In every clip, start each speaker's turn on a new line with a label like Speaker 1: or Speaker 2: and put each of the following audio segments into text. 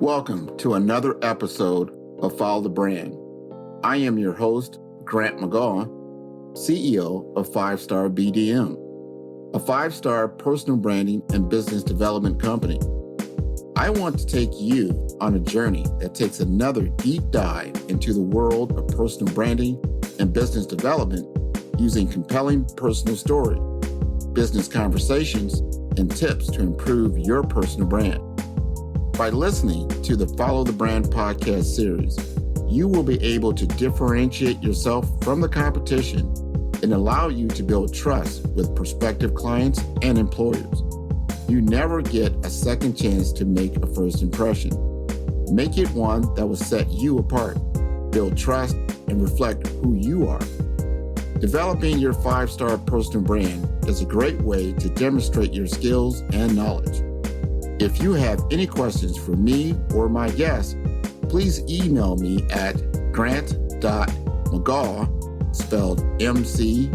Speaker 1: Welcome to another episode of Follow the Brand. I am your host, Grant McGaw, CEO of 5-Star BDM, a 5-star personal branding and business development company. I want to take you on a journey that takes another deep dive into the world of personal branding and business development using compelling personal story, business conversations, and tips to improve your personal brand. By listening to the Follow the Brand podcast series, you will be able to differentiate yourself from the competition and allow you to build trust with prospective clients and employers. You never get a second chance to make a first impression. Make it one that will set you apart, build trust, and reflect who you are. Developing your 5-star personal brand is a great way to demonstrate your skills and knowledge. If you have any questions for me or my guests, please email me at grant.mcgaugh, spelled M-C-G-A-U-G-H,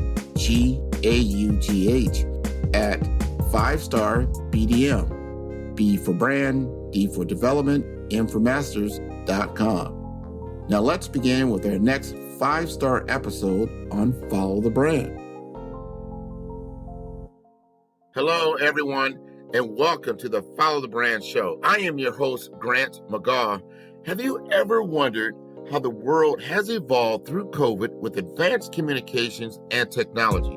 Speaker 1: at 5-star BDM, B for brand, D for development, M for masters.com. Now let's begin with our next 5-star episode on Follow the Brand. Hello, everyone, and welcome to the Follow the Brand show. I am your host, Grant McGaugh. Have you ever wondered how the world has evolved through COVID with advanced communications and technology?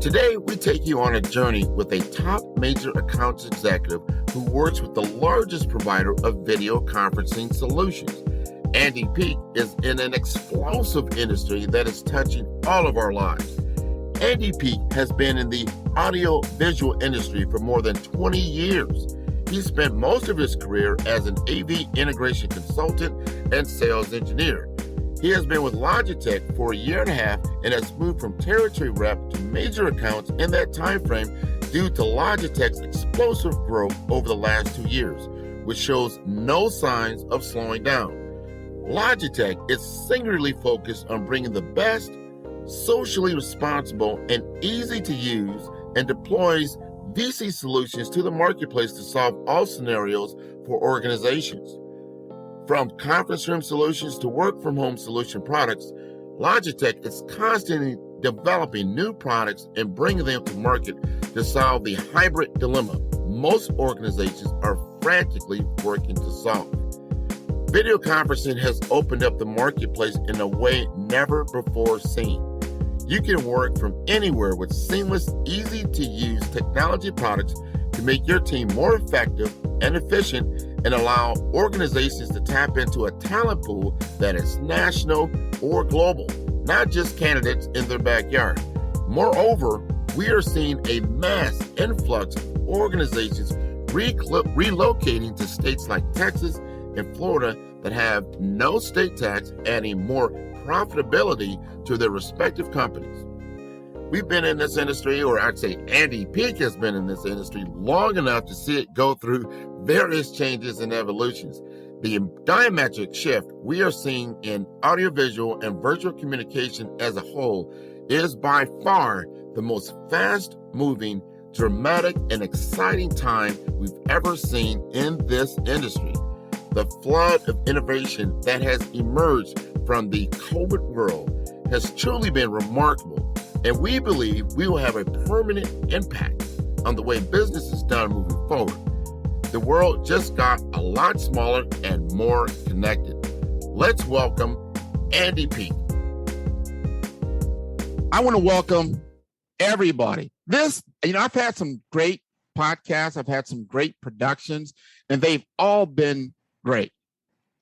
Speaker 1: Today, we take you on a journey with a top major accounts executive who works with the largest provider of video conferencing solutions. Andy Peak is in an explosive industry that is touching all of our lives. Andy Peak has been in the audio-visual industry for more than 20 years. He spent most of his career as an AV integration consultant and sales engineer. He has been with Logitech for a year and a half and has moved from territory rep to major accounts in that time frame due to Logitech's explosive growth over the last 2 years, which shows no signs of slowing down. Logitech is singularly focused on bringing the best, socially responsible, and easy to use, and deploys VC solutions to the marketplace to solve all scenarios for organizations. From conference room solutions to work from home solution products, Logitech is constantly developing new products and bringing them to market to solve the hybrid dilemma most organizations are frantically working to solve. Video conferencing has opened up the marketplace in a way never before seen. You can work from anywhere with seamless, easy-to-use technology products to make your team more effective and efficient and allow organizations to tap into a talent pool that is national or global, not just candidates in their backyard. Moreover, we are seeing a mass influx of organizations relocating to states like Texas and Florida that have no state tax, adding more profitability to their respective companies. We've been in this industry, or I'd say Andy Peak has been in this industry long enough to see it go through various changes and evolutions. The diametric shift we are seeing in audiovisual and virtual communication as a whole is by far the most fast-moving, dramatic, and exciting time we've ever seen in this industry. The flood of innovation that has emerged from the COVID world has truly been remarkable, and we believe we will have a permanent impact on the way business is done moving forward. The world just got a lot smaller and more connected. Let's welcome Andy Peak. I want to welcome everybody. I've had some great podcasts, I've had some great productions, and they've all been great,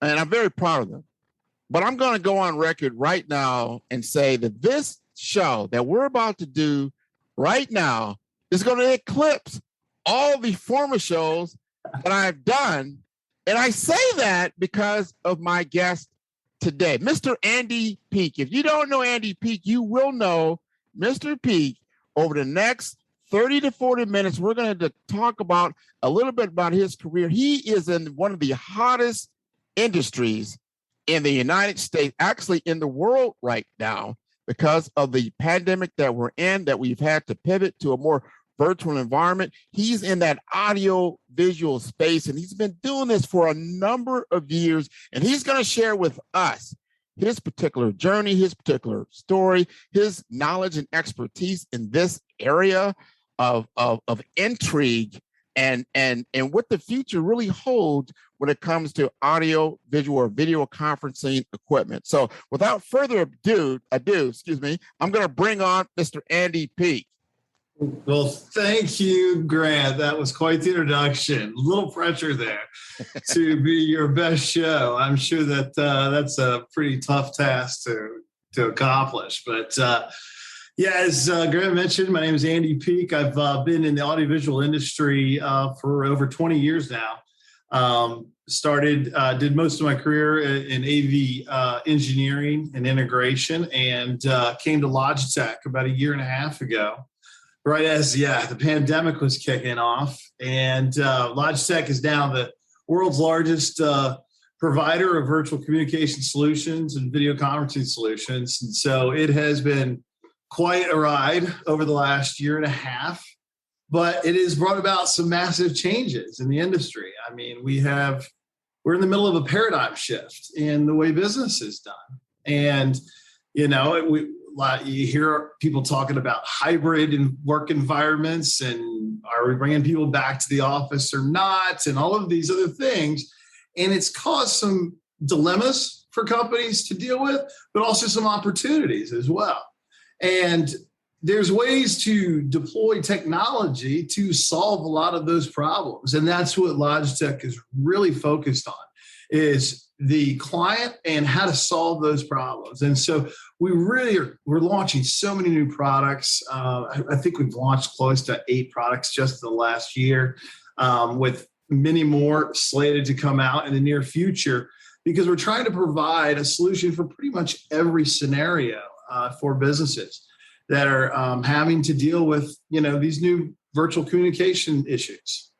Speaker 1: and I'm very proud of them. But I'm going to go on record right now and say that this show that we're about to do right now is going to eclipse all the former shows that I've done. And I say that because of my guest today, Mr. Andy Peak. If you don't know Andy Peak, you will know Mr. Peak over the next 30 to 40 minutes. We're going to talk about a little bit about his career. He is in one of the hottest industries in the United States, actually in the world right now, because of the pandemic that we're in, that we've had to pivot to a more virtual environment. He's in that audio visual space, and he's been doing this for a number of years, and he's going to share with us his particular journey, his particular story, his knowledge and expertise in this area of intrigue and what the future really holds when it comes to audio, visual, or video conferencing equipment. So without further ado, I'm going to bring on Mr. Andy Peak.
Speaker 2: Well, thank you, Grant. That was quite the introduction. A little pressure there to be your best show. I'm sure that that's a pretty tough task to accomplish. But as Grant mentioned, my name is Andy Peak. I've been in the audiovisual industry for over 20 years now. Did most of my career in AV engineering and integration, and came to Logitech about a year and a half ago. Right as the pandemic was kicking off, and Logitech is now the world's largest provider of virtual communication solutions and video conferencing solutions. And so it has been quite a ride over the last year and a half, but it has brought about some massive changes in the industry. I mean, we're in the middle of a paradigm shift in the way business is done, and you hear people talking about hybrid and work environments, and are we bringing people back to the office or not, and all of these other things. And it's caused some dilemmas for companies to deal with, but also some opportunities as well. And there's ways to deploy technology to solve a lot of those problems. And that's what Logitech is really focused on, is the client and how to solve those problems. And so we're launching so many new products. I think we've launched close to 8 products just in the last year, with many more slated to come out in the near future, because we're trying to provide a solution for pretty much every scenario for businesses that are having to deal with, these new virtual communication issues.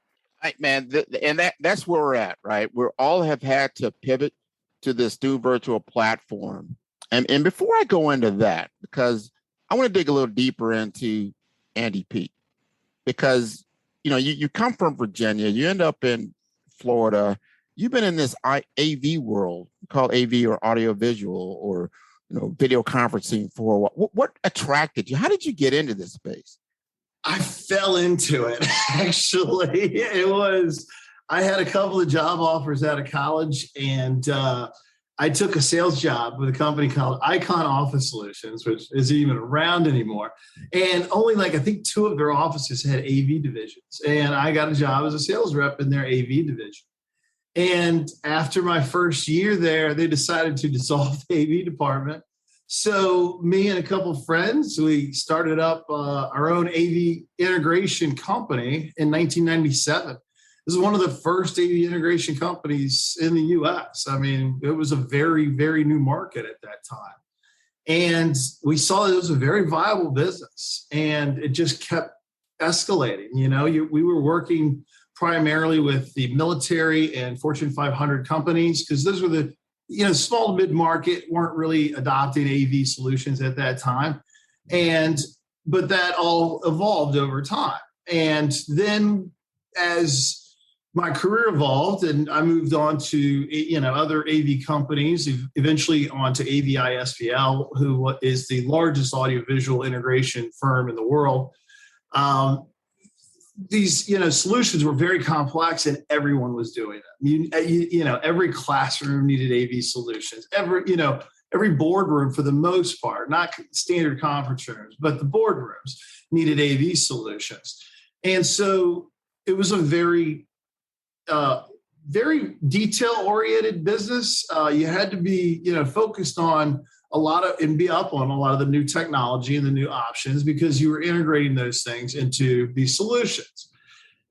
Speaker 1: Right, man. And that's where we're at, right? We all have had to pivot to this new virtual platform. And before I go into that, because I want to dig a little deeper into Andy Peak, because, you come from Virginia, you end up in Florida, you've been in this AV world called AV or audio visual or, video conferencing for a while. What attracted you? How did you get into this space?
Speaker 2: I fell into it, actually. I had a couple of job offers out of college, and I took a sales job with a company called Icon Office Solutions, which isn't even around anymore. And only I think 2 of their offices had AV divisions. And I got a job as a sales rep in their AV division. And after my first year there, they decided to dissolve the AV department. So me and a couple of friends, we started up our own AV integration company in 1997. This is one of the first AV integration companies in the U.S. I mean, it was a very, very new market at that time. And we saw that it was a very viable business, and it just kept escalating. We were working primarily with the military and Fortune 500 companies, because those were the small to mid-market weren't really adopting AV solutions at that time. But that all evolved over time. And then as my career evolved and I moved on to, other AV companies, eventually on to AVI SPL, who is the largest audiovisual integration firm in the world. These, solutions were very complex, and everyone was doing it. Every classroom needed AV solutions. Every boardroom, for the most part, not standard conference rooms, but the boardrooms needed AV solutions. And so it was a very, very detail-oriented business. You had to be, focused on and be up on a lot of the new technology and the new options, because you were integrating those things into these solutions.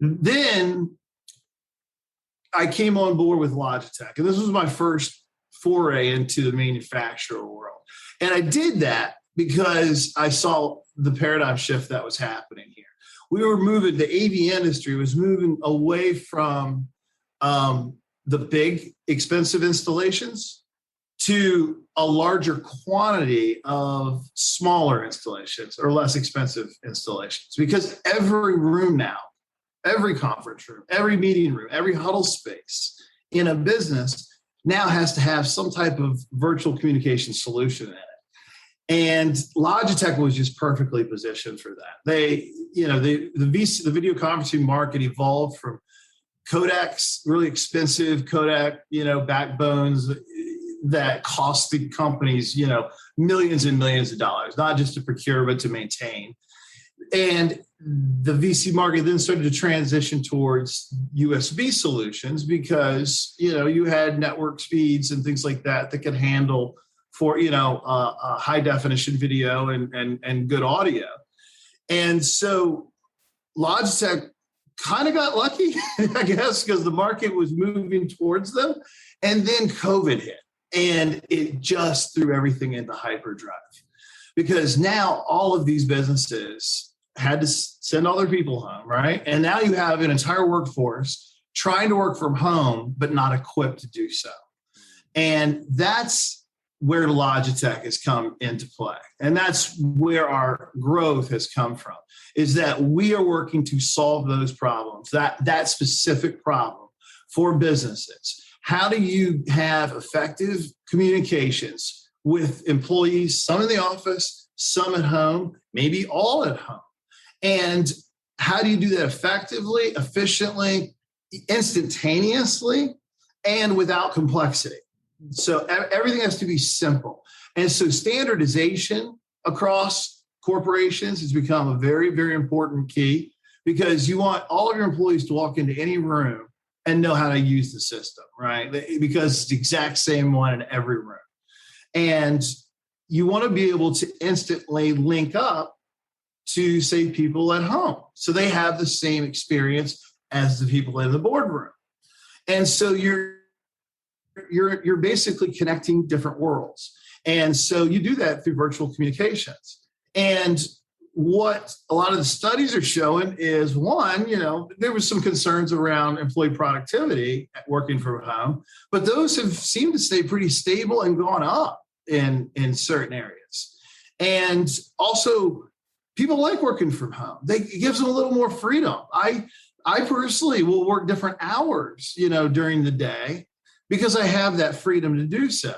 Speaker 2: Then I came on board with Logitech, and this was my first foray into the manufacturer world. And I did that because I saw the paradigm shift that was happening here. The AV industry was moving away from the big, expensive installations to a larger quantity of smaller installations or less expensive installations. Because every room now, every conference room, every meeting room, every huddle space in a business now has to have some type of virtual communication solution in it. And Logitech was just perfectly positioned for that. The video conferencing market evolved from codecs, really expensive codec, backbones that cost the companies, millions and millions of dollars, not just to procure, but to maintain. And the VC market then started to transition towards USB solutions because, you had network speeds and things like that could handle for, high definition video and good audio. And so Logitech kind of got lucky, I guess, because the market was moving towards them. And then COVID hit and it just threw everything into hyperdrive because now all of these businesses had to send all their people home, right? And now you have an entire workforce trying to work from home, but not equipped to do so. And that's where Logitech has come into play. And that's where our growth has come from, is that we are working to solve those problems, that specific problem for businesses. How do you have effective communications with employees, some in the office, some at home, maybe all at home? And how do you do that effectively, efficiently, instantaneously, and without complexity? So everything has to be simple. And so standardization across corporations has become a very, very important key because you want all of your employees to walk into any room and know how to use the system, right? Because it's the exact same one in every room. And you want to be able to instantly link up to, say, people at home. So they have the same experience as the people in the boardroom. And so you're basically connecting different worlds. And so you do that through virtual communications. And what a lot of the studies are showing is, one, there was some concerns around employee productivity at working from home, but those have seemed to stay pretty stable and gone up in certain areas. And also, people like working from home. It gives them a little more freedom. I personally will work different hours, during the day because I have that freedom to do so.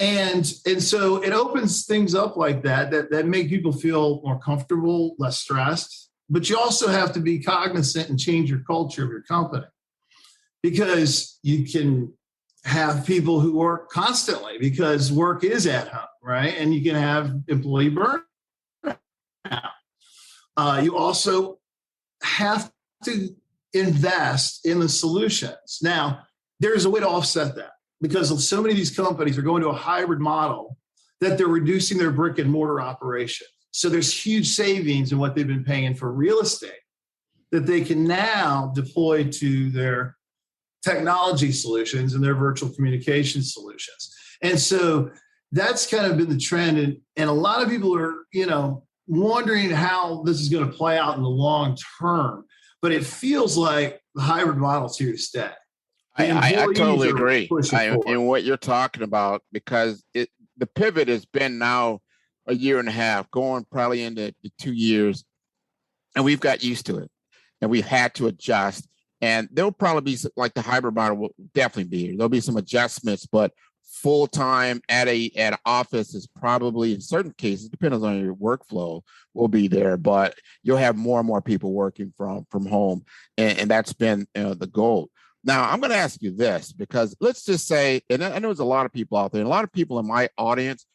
Speaker 2: And so it opens things up like that make people feel more comfortable, less stressed. But you also have to be cognizant and change your culture of your company because you can have people who work constantly because work is at home, right? And you can have employee burnout. You also have to invest in the solutions. Now, there's a way to offset that because so many of these companies are going to a hybrid model that they're reducing their brick and mortar operation. So there's huge savings in what they've been paying for real estate that they can now deploy to their technology solutions and their virtual communication solutions. And so that's kind of been the trend. And a lot of people are, wondering how this is going to play out in the long term. But it feels like the hybrid model is here to stay.
Speaker 1: I totally agree in what you're talking about because the pivot has been now a year and a half, going probably into 2 years, and we've got used to it, and we've had to adjust. And there'll probably be like the hybrid model will definitely be here. There'll be some adjustments, but full time at an office is probably in certain cases, depending on your workflow, will be there. But you'll have more and more people working from home, and that's been the goal. Now, I'm going to ask you this because let's just say, and I know there's a lot of people out there, and a lot of people in my audience,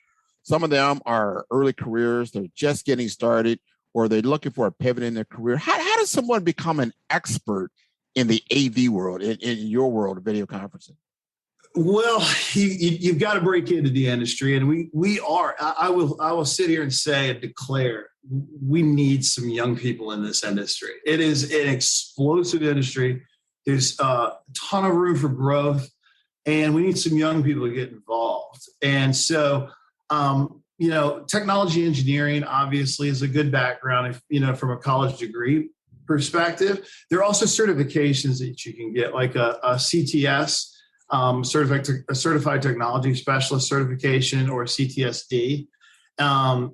Speaker 1: some of them are early careers, they're just getting started, or they're looking for a pivot in their career. How does someone become an expert in the AV world, in your world of video conferencing?
Speaker 2: Well, you've got to break into the industry, and we are. I will sit here and say and declare we need some young people in this industry. It is an explosive industry. There's a ton of room for growth, and we need some young people to get involved. And so, technology engineering obviously is a good background, from a college degree perspective. There are also certifications that you can get, like a CTS, certified technology specialist certification, or CTSD.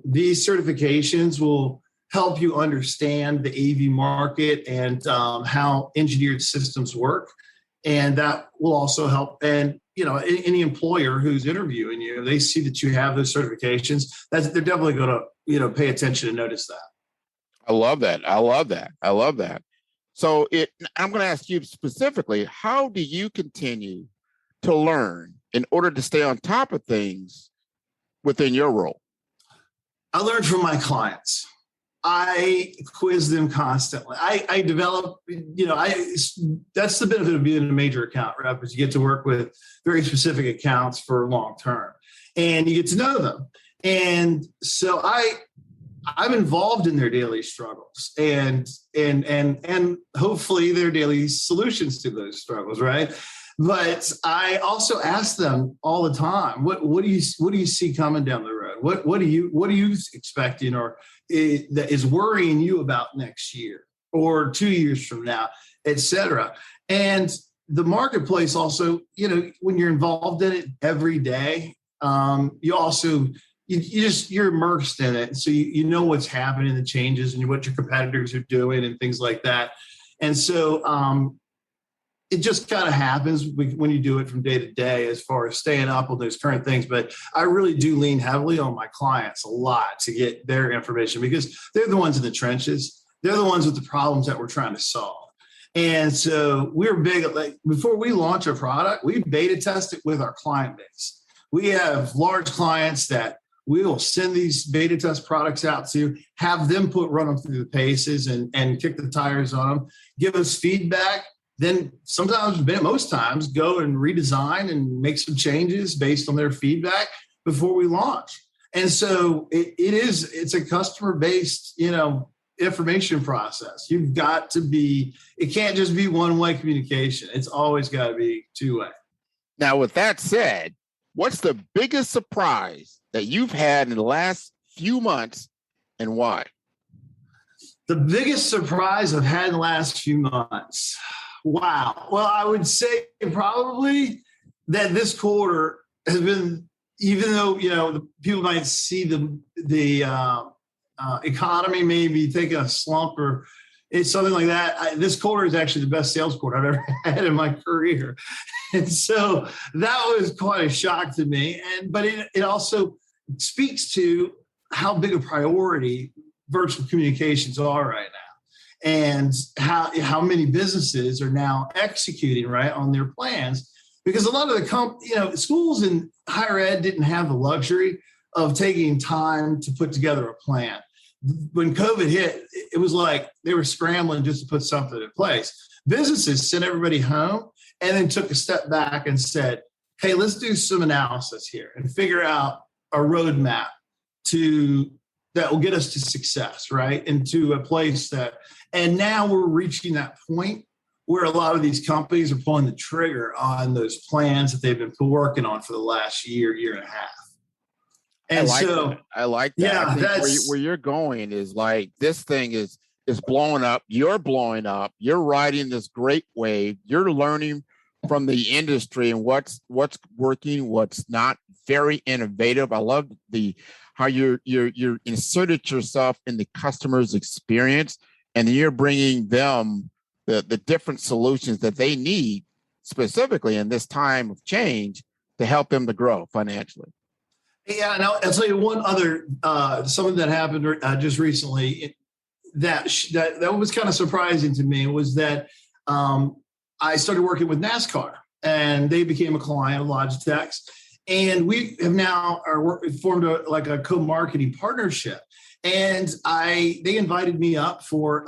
Speaker 2: These certifications will help you understand the AV market and how engineered systems work. And that will also help. And, any employer who's interviewing you, they see that you have those certifications, they're definitely going to, pay attention and notice that.
Speaker 1: I love that. So I'm going to ask you specifically, how do you continue to learn in order to stay on top of things within your role?
Speaker 2: I learn from my clients. I quiz them constantly. I develop, that's the benefit of being a major account rep, is you get to work with very specific accounts for long term, and you get to know them. And so I'm involved in their daily struggles and hopefully their daily solutions to those struggles, right? But I also ask them all the time, what do you see coming down the road? What are you expecting, or that is worrying you about next year or 2 years from now, et cetera? And the marketplace also, when you're involved in it every day, you also you're immersed in it. So you know what's happening, the changes, and what your competitors are doing and things like that. And so it just kind of happens when you do it from day to day as far as staying up on those current things. But I really do lean heavily on my clients a lot to get their information, because they're the ones in the trenches. They're the ones with the problems that we're trying to solve. And so we're big, before we launch a product, we beta test it with our client base. We have large clients that we will send these beta test products out to, have them run them through the paces and kick the tires on them, give us feedback. Then most times, go and redesign and make some changes based on their feedback before we launch. And so it's a customer-based, information process. You've got to it can't just be one-way communication. It's always got to be two-way.
Speaker 1: Now, with that said, what's the biggest surprise that you've had in the last few months, and why?
Speaker 2: The biggest surprise I've had in the last few months. Wow. Well, I would say probably that this quarter has been, even though, the people might see the economy maybe taking a slump or it's something like that, this quarter is actually the best sales quarter I've ever had in my career. And so that was quite a shock to me. But it also speaks to how big a priority virtual communications are right now, and how many businesses are now executing right on their plans, because a lot of the schools and higher ed didn't have the luxury of taking time to put together a plan. When COVID hit, it was like they were scrambling just to put something in place. Businesses sent everybody home and then took a step back and said, hey, let's do some analysis here and figure out a roadmap that will get us to success, right? Into a place and now we're reaching that point where a lot of these companies are pulling the trigger on those plans that they've been working on for the last year and a half. And
Speaker 1: I like that.
Speaker 2: Yeah,
Speaker 1: I think where you're going is like, this thing is blowing up. You're blowing up. You're riding this great wave. You're learning from the industry and what's working, what's not. Very innovative. I love how you're inserted yourself in the customer's experience, and you're bringing them the different solutions that they need specifically in this time of change to help them to grow financially.
Speaker 2: Yeah, and I'll tell you one other something that happened just recently that was kind of surprising to me, was that I started working with NASCAR, and they became a client of Logitech's. And we have now formed a co-marketing partnership. And they invited me up for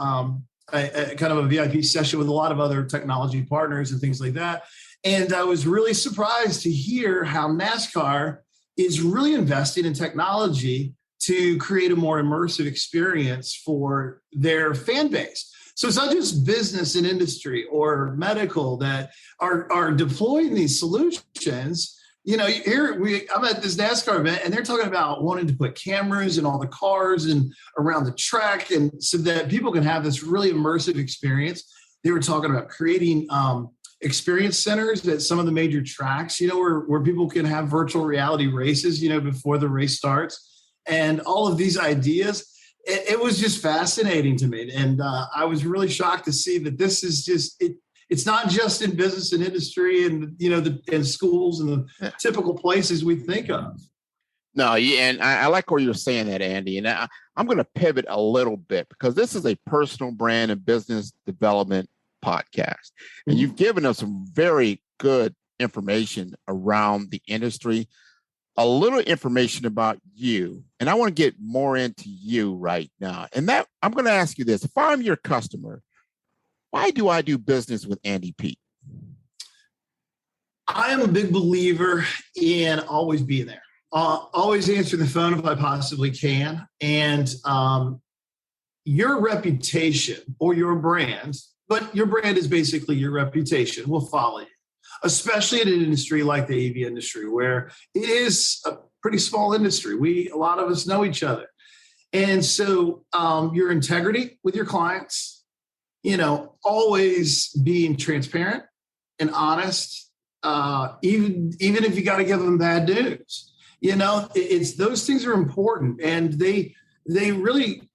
Speaker 2: a kind of a VIP session with a lot of other technology partners and things like that. And I was really surprised to hear how NASCAR is really investing in technology to create a more immersive experience for their fan base. So it's not just business and industry or medical that are deploying these solutions. I'm at this NASCAR event, and they're talking about wanting to put cameras in all the cars and around the track, and so that people can have this really immersive experience. They were talking about creating experience centers at some of the major tracks, where people can have virtual reality races, before the race starts. And all of these ideas, it was just fascinating to me. And I was really shocked to see that this is just, it's not just in business and industry and, and schools and the typical places we think of.
Speaker 1: No, yeah, and I like where you're saying that, Andy. And I'm going to pivot a little bit because this is a personal brand and business development podcast. And you've given us some very good information around the industry, a little information about you. And I want to get more into you right now. And that I'm going to ask you this. If I'm your customer, why do I do business with Andy Pete?
Speaker 2: I am a big believer in always being there. Always answer the phone if I possibly can. And your reputation or your brand, but your brand is basically your reputation, will follow you, especially in an industry like the AV industry, where it is a pretty small industry. A lot of us know each other. And so your integrity with your clients, always being transparent and honest, even if you got to give them bad news. It's those things are important, and they really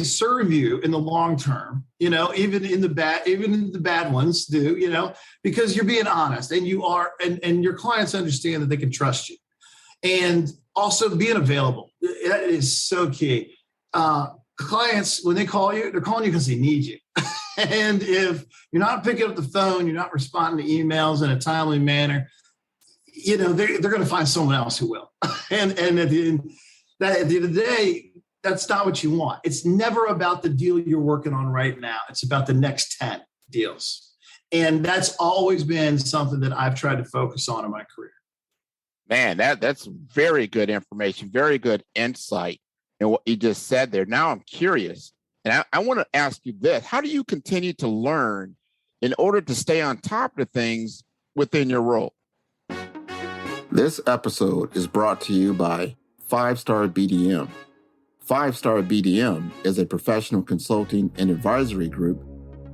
Speaker 2: serve you in the long term. Even in the bad ones do. Because you're being honest, and you are, and your clients understand that they can trust you, and also being available. That is so key. Clients, when they call you, they're calling you because they need you. And if you're not picking up the phone, you're not responding to emails in a timely manner, they're going to find someone else who will. And at the end of the day, that's not what you want. It's never about the deal you're working on right now. It's about the next 10 deals. And that's always been something that I've tried to focus on in my career.
Speaker 1: Man, that's very good information, very good insight in what you just said there. Now I'm curious, and I want to ask you this. How do you continue to learn in order to stay on top of things within your role? This episode is brought to you by 5-Star BDM. 5-Star BDM is a professional consulting and advisory group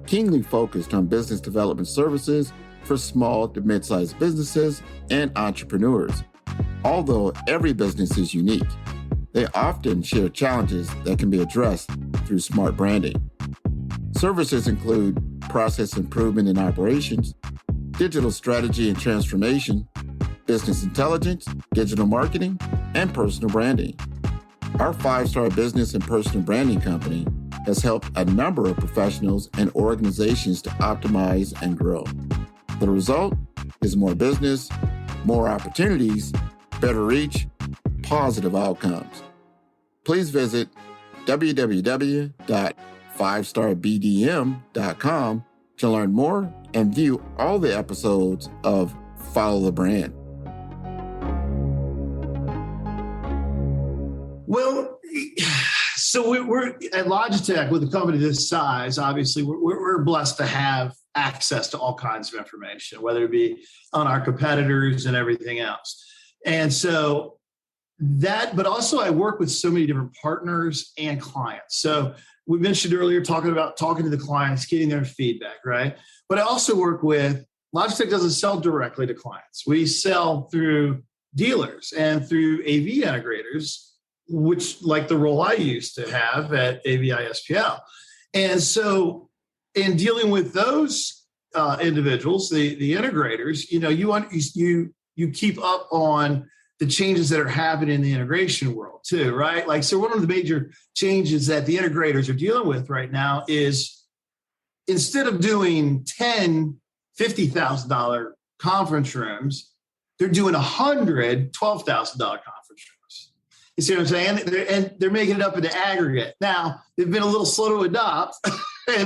Speaker 1: keenly focused on business development services for small to mid-sized businesses and entrepreneurs. Although every business is unique, they often share challenges that can be addressed through smart branding. Services include process improvement in operations, digital strategy and transformation, business intelligence, digital marketing, and personal branding. Our 5-Star business and personal branding company has helped a number of professionals and organizations to optimize and grow. The result is more business, more opportunities, better reach, positive outcomes. Please visit www.5starbdm.com to learn more and view all the episodes of Follow the Brand.
Speaker 2: Well, so we're at Logitech with a company this size. Obviously, we're blessed to have access to all kinds of information, whether it be on our competitors and everything else. And so but also I work with so many different partners and clients. So we mentioned earlier talking to the clients, getting their feedback, right? But I also work with, Logitech doesn't sell directly to clients. We sell through dealers and through AV integrators, which like the role I used to have at AVI-SPL. And so in dealing with those individuals, the integrators, you keep up on the changes that are happening in the integration world too, right? Like, so one of the major changes that the integrators are dealing with right now is instead of doing 10, $50,000 conference rooms, they're doing 100, $12,000 conference rooms. You see what I'm saying? They're making it up into aggregate. Now, they've been a little slow to adopt,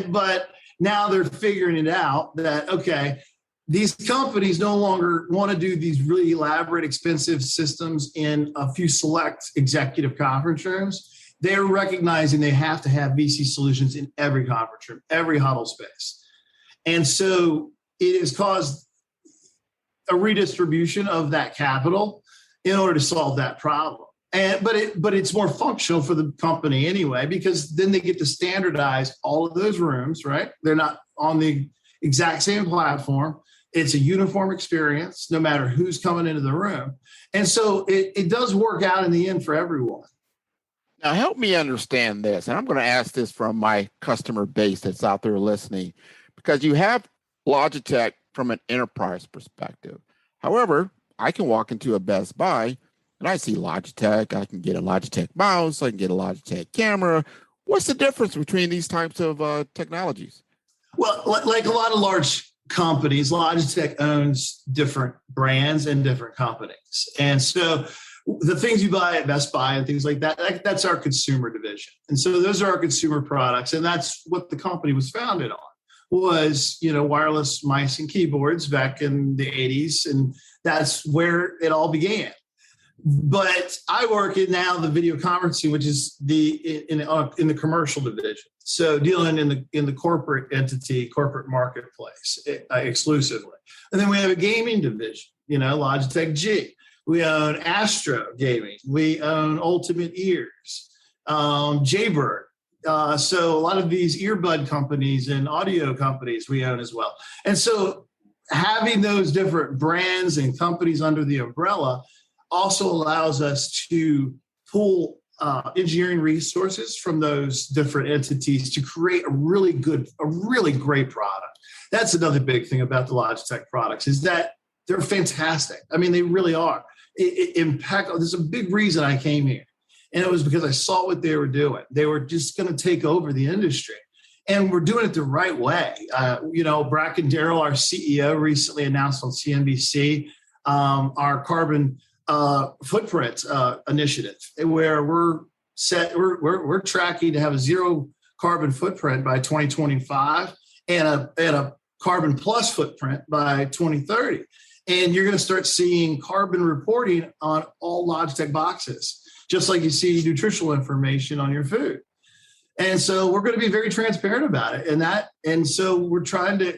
Speaker 2: but now they're figuring it out that, okay, these companies no longer want to do these really elaborate, expensive systems in a few select executive conference rooms. They're recognizing they have to have VC solutions in every conference room, every huddle space. And so it has caused a redistribution of that capital in order to solve that problem. But it's more functional for the company anyway, because then they get to standardize all of those rooms, right? They're not on the exact same platform. It's a uniform experience, no matter who's coming into the room. And so it does work out in the end for everyone.
Speaker 1: Now, help me understand this. And I'm going to ask this from my customer base that's out there listening, because you have Logitech from an enterprise perspective. However, I can walk into a Best Buy and I see Logitech. I can get a Logitech mouse. I can get a Logitech camera. What's the difference between these types of technologies?
Speaker 2: Well, like a lot of large companies, Logitech owns different brands and different companies. And so the things you buy at Best Buy and things like that, that's our consumer division. And so those are our consumer products. And that's what the company was founded on, was, wireless mice and keyboards back in the 80s. And that's where it all began. But I work in now the video conferencing, which is in the commercial division. So dealing in the corporate entity, corporate marketplace exclusively. And then we have a gaming division, Logitech G. We own Astro Gaming. We own Ultimate Ears, Jaybird. So a lot of these earbud companies and audio companies we own as well. And so having those different brands and companies under the umbrella also allows us to pull engineering resources from those different entities to create a really great product. That's another big thing about the Logitech products, is that they're fantastic. I mean, they really are. Impeccable. There's a big reason I came here, and it was because I saw what they were doing. They were just going to take over the industry, and we're doing it the right way. Bracken Darrell, our CEO, recently announced on CNBC our carbon footprint initiative, where we're tracking to have a zero carbon footprint by 2025 and a carbon plus footprint by 2030. And you're going to start seeing carbon reporting on all Logitech boxes, just like you see nutritional information on your food. And so we're going to be very transparent about it. And so we're trying to,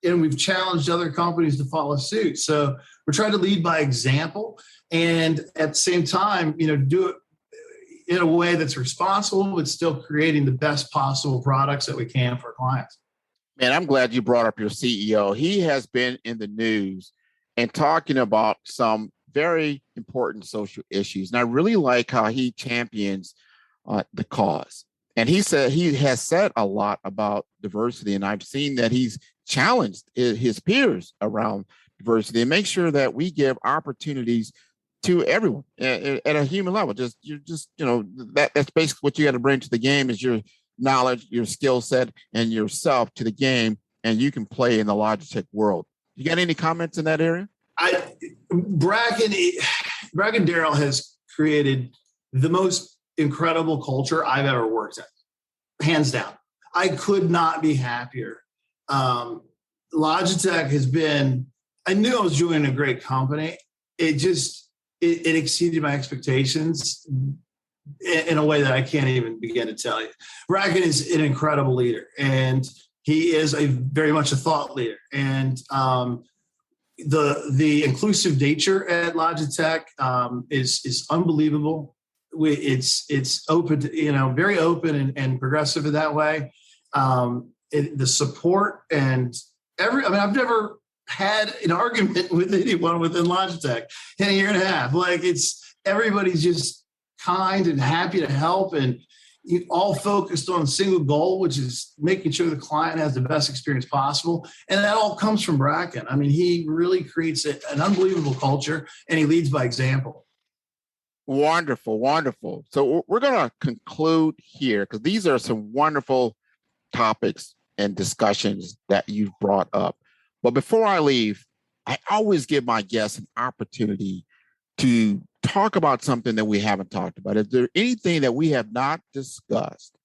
Speaker 2: and we've challenged other companies to follow suit. So we're trying to lead by example, and at the same time, do it in a way that's responsible, but still creating the best possible products that we can for clients.
Speaker 1: Man, I'm glad you brought up your CEO. He has been in the news and talking about some very important social issues. And I really like how he champions the cause. And he has said a lot about diversity. And I've seen that he's challenged his peers around diversity and make sure that we give opportunities to everyone at a human level. That's basically what you got to bring to the game, is your knowledge, your skill set, and yourself to the game, and you can play in the Logitech world. You got any comments in that area?
Speaker 2: Bracken Darrell has created the most incredible culture I've ever worked in, hands down. I could not be happier. Logitech has been, I knew I was joining a great company. It exceeded my expectations in a way that I can't even begin to tell you. Bracken is an incredible leader, and he is very much a thought leader. And the inclusive nature at Logitech is unbelievable. It's open, very open and progressive in that way. The support and I've never had an argument with anyone within Logitech in a year and a half. Everybody's just kind and happy to help, and you all focused on a single goal, which is making sure the client has the best experience possible. And that all comes from Bracken. I mean, he really creates an unbelievable culture, and he leads by example.
Speaker 1: Wonderful, wonderful. So we're going to conclude here, because these are some wonderful topics and discussions that you've brought up. But before I leave, I always give my guests an opportunity to talk about something that we haven't talked about. Is there anything that we have not discussed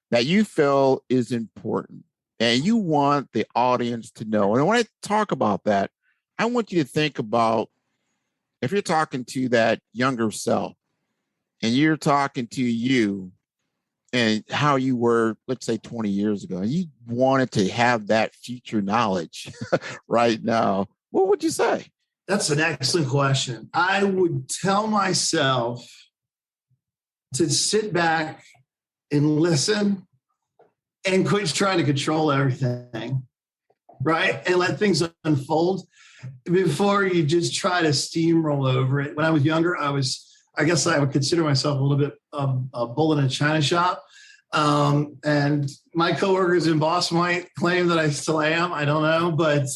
Speaker 1: that you feel is important and you want the audience to know? And when I talk about that, I want you to think about, if you're talking to that younger self and you're talking to you and how you were, let's say 20 years ago, and you wanted to have that future knowledge right now, what would you say?
Speaker 2: That's an excellent question. I would tell myself to sit back and listen and quit trying to control everything. right? And let things unfold before you just try to steamroll over it. When I was younger, I guess I would consider myself a little bit of a bull in a china shop. And my coworkers and boss might claim that I still am. I don't know, but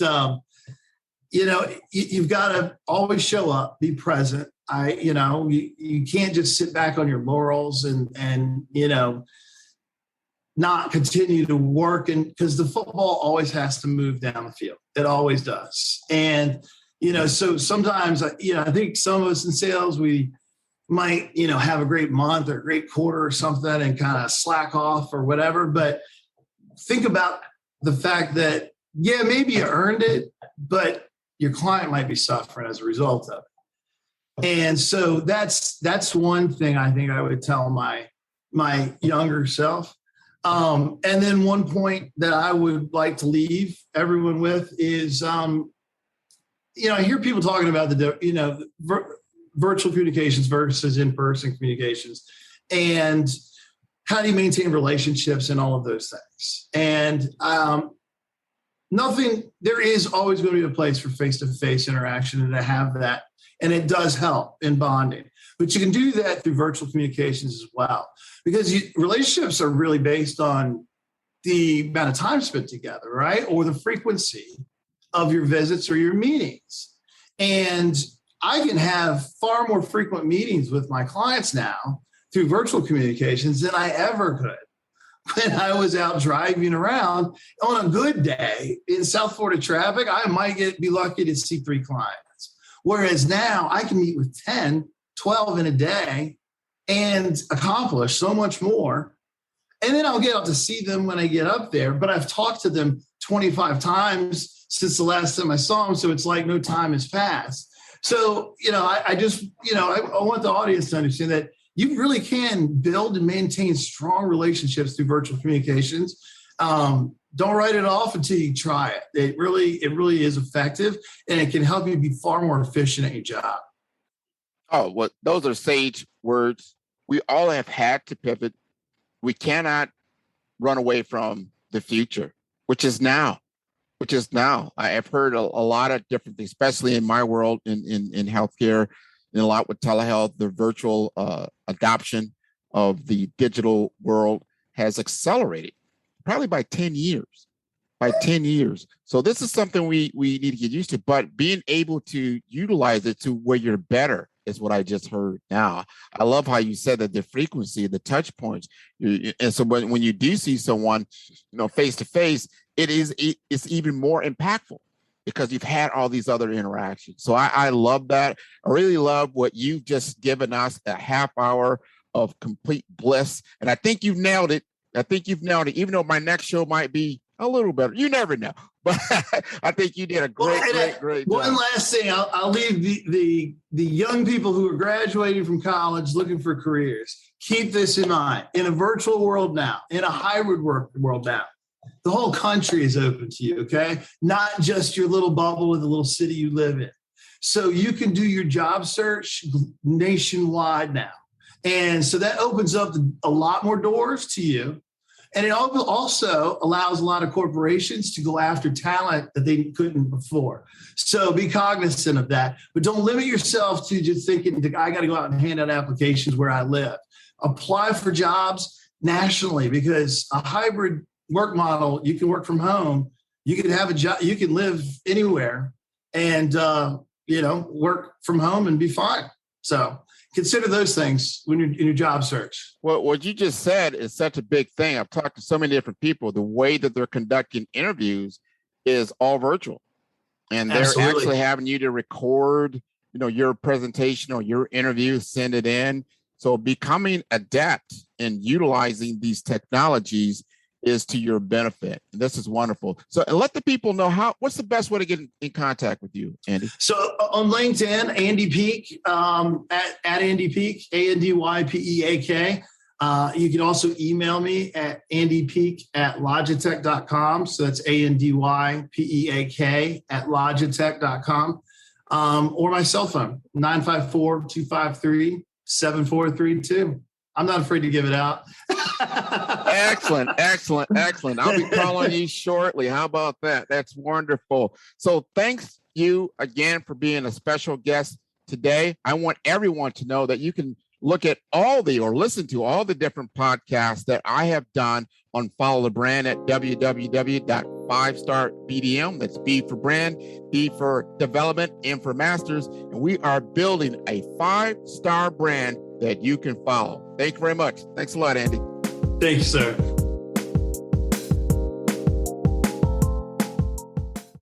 Speaker 2: you've got to always show up, be present. You can't just sit back on your laurels and not continue to work, and because the football always has to move down the field. It always does. And so sometimes I think some of us in sales, we might have a great month or a great quarter or something and kind of slack off or whatever, but think about the fact that maybe you earned it, but your client might be suffering as a result of it. And so that's one thing I think I would tell my younger self. And then one point that I would like to leave everyone with is, I hear people talking about virtual communications versus in-person communications, and how do you maintain relationships and all of those things. And there is always going to be a place for face-to-face interaction, and to have that, and it does help in bonding. But you can do that through virtual communications as well, because relationships are really based on the amount of time spent together, right? Or the frequency of your visits or your meetings. And I can have far more frequent meetings with my clients now through virtual communications than I ever could when I was out driving around. On a good day in South Florida traffic, I might be lucky to see 3 clients. Whereas now I can meet with 10, 12 in a day and accomplish so much more. And then I'll get up to see them when I get up there, but I've talked to them 25 times since the last time I saw them. So it's like no time has passed. So, I want the audience to understand that you really can build and maintain strong relationships through virtual communications. Don't write it off until you try it. It really is effective, and it can help you be far more efficient at your job.
Speaker 1: Oh, well, those are sage words. We all have had to pivot. We cannot run away from the future, which is now. I have heard a lot of different things, especially in my world, in healthcare, and a lot with telehealth. The virtual adoption of the digital world has accelerated probably by 10 years. So this is something we need to get used to, but being able to utilize it to where you're better is what I just heard now. I love how you said that the frequency, the touch points. And so when you do see someone, face to face, it's even more impactful because you've had all these other interactions. So I love that. I really love what you've just given us, a half hour of complete bliss. And I think you've nailed it. Even though my next show might be a little better. You never know. But I think you did a great job.
Speaker 2: One last thing. I'll leave the young people who are graduating from college looking for careers. Keep this in mind. In a virtual world now, in a hybrid work world now, the whole country is open to you, okay? Not just your little bubble in the little city you live in. So you can do your job search nationwide now. And so that opens up a lot more doors to you. And it also allows a lot of corporations to go after talent that they couldn't before. So be cognizant of that. But don't limit yourself to just thinking, I got to go out and hand out applications where I live. Apply for jobs nationally, because a hybrid work model, you can work from home. You can have a job. You can live anywhere and, work from home and be fine. So consider those things when you're in your job search.
Speaker 1: Well, what you just said is such a big thing. I've talked to so many different people. The way that they're conducting interviews is all virtual. And they're actually having you to record, your presentation or your interview, send it in. So becoming adept in utilizing these technologies is to your benefit. And this is wonderful. So, and let the people know what's the best way to get in contact with you, Andy?
Speaker 2: So on LinkedIn, Andy Peak, at Andy Peak, ANDYPEAK. You can also email me at andypeak@logitech.com. So that's ANDYPEAK @logitech.com. Or my cell phone, 954-253-7432. I'm not afraid to give it out.
Speaker 1: Excellent. I'll be calling you shortly. How about that? That's wonderful. So thanks you again for being a special guest today. I want everyone to know that you can look at listen to all the different podcasts that I have done on Follow the Brand at www.5starbdm. That's B for brand, D for development, M for masters. And we are building a 5-star brand that you can follow. Thank you very much. Thanks a lot, Andy.
Speaker 2: Thanks, sir.